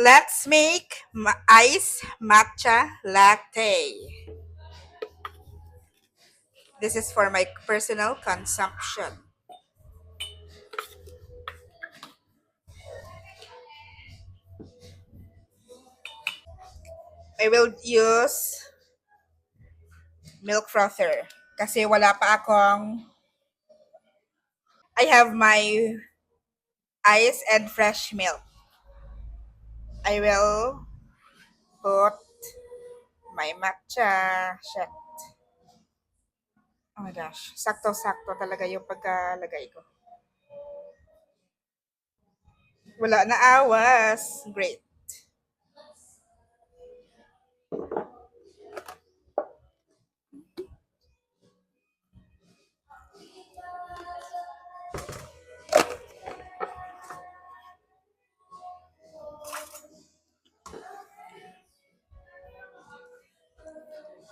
Let's make ice matcha latte. This is for my personal consumption. I will use milk frother kasi wala pa akong I have my ice and fresh milk. I will put my matcha. Shit. Oh my gosh. Sakto-sakto talaga yung pagkalagay ko. Wala na awas. Great.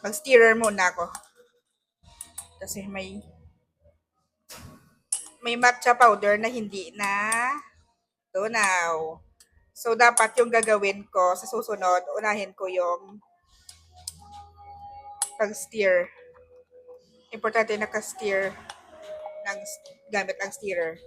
Mag-stirrer muna ako. Kasi may matcha powder na hindi na tunaw. So, dapat yung gagawin ko sa susunod, unahin ko yung pag-steer. Importante naka-steer ng, gamit ang steerer.